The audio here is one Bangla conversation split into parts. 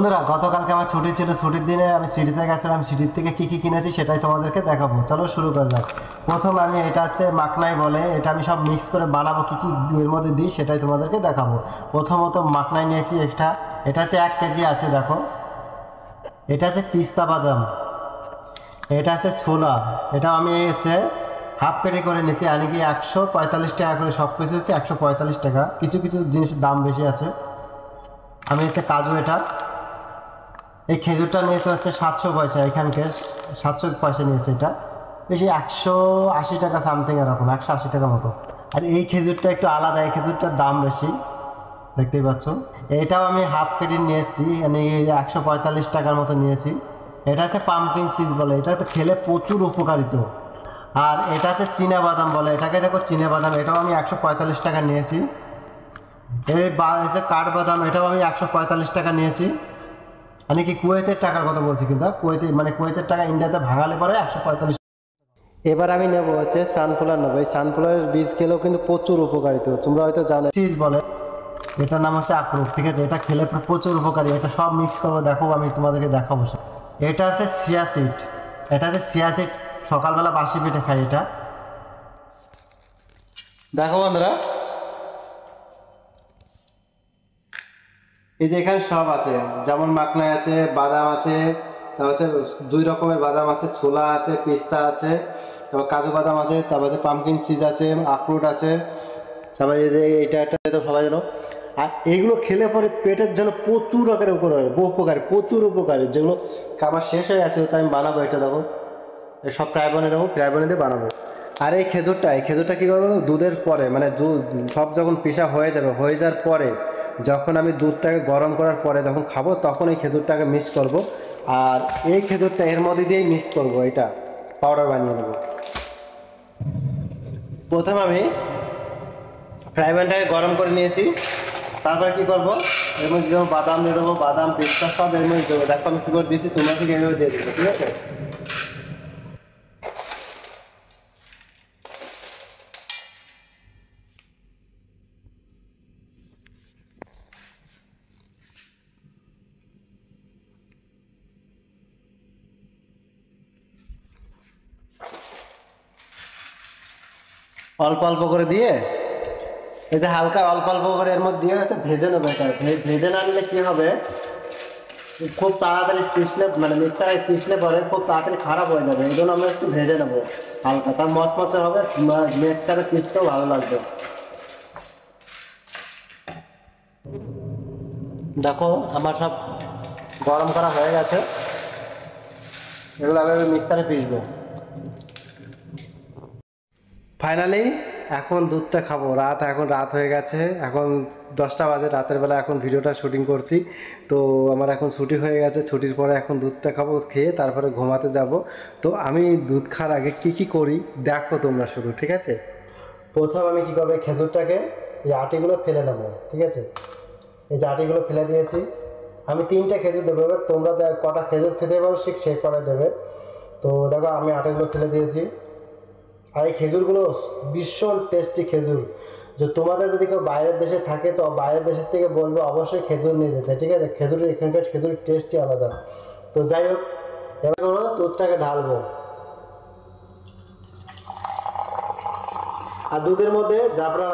বন্ধুরা গতকালকে আমার ছুটি ছিল, ছুটির দিনে আমি সিটিতে গেছিলাম, সিটির থেকে কী কী কিনেছি সেটাই তোমাদেরকে দেখাবো। চলো শুরু করা যাক। প্রথম আমি এটা হচ্ছে মাখনাই বলে, এটা আমি সব মিক্স করে বানাবো, কী কী এর মধ্যে দিই সেটাই তোমাদেরকে দেখাবো। প্রথমত মাখনাই নিয়েছি এটা হচ্ছে 1 কেজি আছে, দেখো। এটা হচ্ছে পিস্তা বাদাম, এটা হচ্ছে ছোলা, এটা আমি হচ্ছে হাফ কেজি করে নিয়েছি, আনি কি 145 টাকা করে, সব কিছু হচ্ছে 145 টাকা, কিছু কিছু জিনিসের দাম বেশি আছে। আমি হচ্ছে কাজু, এটা এই খেজুরটা নিয়েছে হচ্ছে 700 পয়সা, এখানকার 700 পয়সা নিয়েছে, এটা বেশি 180 টাকা সামথিং, এরকম 180 টাকা মতো। আর এই খেজুরটা একটু আলাদা, এই খেজুরটার দাম বেশি, দেখতেই পাচ্ছ। এটাও আমি হাফ কেজি নিয়েছি, মানে 145 টাকার মতো নিয়েছি। এটা হচ্ছে পাম্পকিন সিজ বলে, এটা তো খেলে প্রচুর উপকারিত। আর এটা হচ্ছে চীনা বাদাম বলে, এটাকে দেখো চীনা বাদাম, এটাও আমি 145 টাকা নিয়েছি। এই হচ্ছে কাঠবাদাম, এটাও আমি 145 টাকা নিয়েছি। মানে কি কুয়েতের টাকার কথা বলছি, কিন্তু কুয়েতের টাকা ইন্ডিয়াতে ভাঙালে পরে 145। এবার আমি নেবো হচ্ছে সানফ্লাওয়ার নেবো, এই সানফ্লাওয়ারের বীজ খেলেও কিন্তু প্রচুর উপকারিত, তোমরা হয়তো জানো। চিজ বলে, এটার নাম হচ্ছে আখরোট, ঠিক আছে। এটা খেলে প্রচুর উপকারী, এটা সব মিক্স করবো, দেখো আমি তোমাদেরকে দেখাবো। এটা হচ্ছে চিয়া সিড, এটা হচ্ছে চিয়া সিড, সকালবেলা বাসি পেটে খাই এটা, দেখো বন্ধুরা। এই যে এখানে সব আছে, যেমন মাখনাই আছে, বাদাম আছে, তারপর হচ্ছে 2 রকমের বাদাম আছে, ছোলা আছে, পিস্তা আছে, তারপর কাজু বাদাম আছে, তারপর হচ্ছে পাম্পকিন চিজ আছে, আখরোট আছে, তারপর এই যে এটা তো সবাই জানো। আর এইগুলো খেলে পরে পেটের জন্য প্রচুর আকারে উপকারী, প্রচুর উপকারী, যেগুলো খাবার শেষ হয়ে গেছে, তো আমি বানাবো। এটা দেখো, সব ফ্রাই বানিয়ে দেবো, ফ্রাই বানিয়ে দিয়ে বানাবো। আর এই খেজুরটা কী করবো, দুধের পরে, মানে দুধ সব যখন পিসা হয়ে যাবে, হয়ে যাওয়ার পরে যখন আমি দুধটাকে গরম করার পরে যখন খাবো, তখন এই খেজুরটাকে মিক্স করব। আর এই খেজুরটা এর মধ্যে দিয়েই মিক্স করব, এটা পাউডার বানিয়ে নেব। প্রথমে আমি ফ্রাই প্যানটাকে গরম করে নিয়েছি, তারপরে কী করবো, এর মধ্যে দেবো বাদাম, দিয়ে দেবো বাদাম, পিস্তা সব এর মধ্যে দেবো। দেখো আমি কী করে দিয়েছি, তোমরা ঠিক এইভাবে দিয়ে দেবো, ঠিক আছে। অল্প অল্প করে দিয়ে, এটা হালকা অল্প অল্প করে এর মধ্যে দিয়ে হচ্ছে ভেজে নেবে। এটা ভেজে না নিলে কী হবে, খুব তাড়াতাড়ি পিসলে, মানে মিক্সারে পিসলে পরে খুব তাড়াতাড়ি খারাপ হয়ে যাবে, এই জন্য আমরা একটু ভেজে নেবো হালকা, তার মচমচে হবে, মিক্সারে পিসতেও ভালো লাগবে। দেখো আমার সব গরম করা হয়ে গেছে, এগুলো আমি মিক্সারে পিসবো। ফাইনালি এখন দুধটা খাবো, এখন রাত হয়ে গেছে, এখন 10টা বাজে, রাতের বেলা এখন ভিডিওটা শুটিং করছি। তো আমার এখন ছুটি হয়ে গেছে, ছুটির পরে এখন দুধটা খাবো, খেয়ে তারপরে ঘুমাতে যাব। তো আমি দুধ খাওয়ার আগে কী করি দেখো তোমরা শুধু, ঠিক আছে। প্রথম আমি কী করবো, খেজুরটাকে এই আটিগুলো ফেলে নেবো, ঠিক আছে। এই যে আটিগুলো ফেলে দিয়েছি, আমি 3টে খেজুর দেবো, এবার তোমরা যা কটা খেজুর খেতে পারো সেই কটা দেবে। তো দেখো আমি আটিগুলো ফেলে দিয়েছি। আর এই খেজুরগুলো ভীষণ টেস্টি খেজুর, যে তোমাদের যদি কেউ বাইরের দেশে থাকে তো বাইরের দেশের থেকে বলবো অবশ্যই খেজুর নিয়ে যেতে, ঠিক আছে। খেজুরের এখানকার খেজুরের টেস্টই আলাদা। তো যাই হোক, এবার দুধটাকে ঢালবো, আর দুধের মধ্যে জাফরান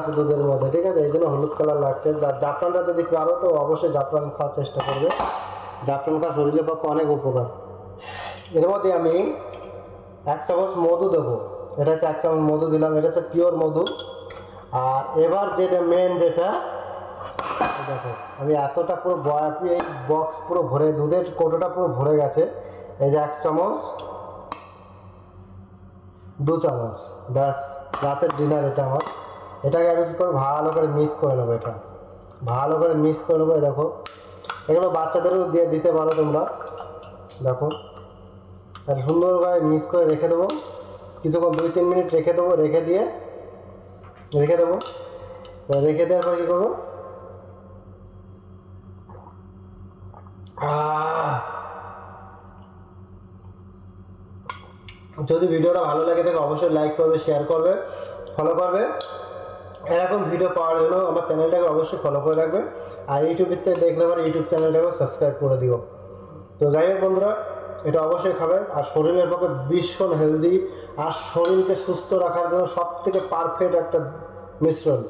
আছে দুধের মধ্যে, ঠিক আছে, এই জন্য হলুদ কালার লাগছে। জাফরানটা যদি পারো তো অবশ্যই জাফরান খাওয়ার চেষ্টা করবে, জাফরান খাওয়া শরীরের পক্ষে অনেক উপকার। এর মধ্যে আমি 1 চামচ মধু দেবো, এটা হচ্ছে 1 চামচ মধু দিলাম, এটা হচ্ছে পিওর মধু। আর এবার যেটা মেন, যেটা দেখো আমি এতটা পুরো এই বক্স পুরো ভরে, দুধের কৌটোটা পুরো ভরে গেছে। এই যে 1 চামচ, 2 চামচ, ব্যাস রাতের ডিনার এটা আমার। এটাকে আমি কী করবো, ভালো করে মিক্স করে নেবো, এটা ভালো করে মিক্স করে নেবো। দেখো এগুলো বাচ্চাদেরও দিয়ে দিতে পারো তোমরা, দেখো আর সুন্দর করে মিক্স করে রেখে দেবো কিছুক্ষণ, 2-3 মিনিট রেখে দেবো। রেখে দেওয়ার পরে কী করবো, যদি ভিডিওটা ভালো লাগে থাকে অবশ্যই লাইক করবে, শেয়ার করবে, ফলো করবে। এরকম ভিডিও পাওয়ার জন্য আমার চ্যানেলটাকে অবশ্যই ফলো করে রাখবে। আর ইউটিউবের থেকে দেখলে পরে ইউটিউব চ্যানেলটাকেও সাবস্ক্রাইব করে দিও। তো যাই হোক বন্ধুরা, এটা অবশ্যই খাবে। আর শরীরের পক্ষে ভীষণ হেলদি, আর শরীরকে সুস্থ রাখার জন্য সব থেকে পারফেক্ট একটা মিশ্রণ,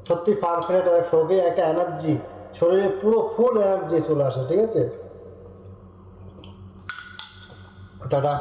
সত্যি পারফেক্ট। আর শরীরে একটা এনার্জি, শরীরে পুরো ফুল এনার্জি চলে আসে। ঠিক আছে, টাটা।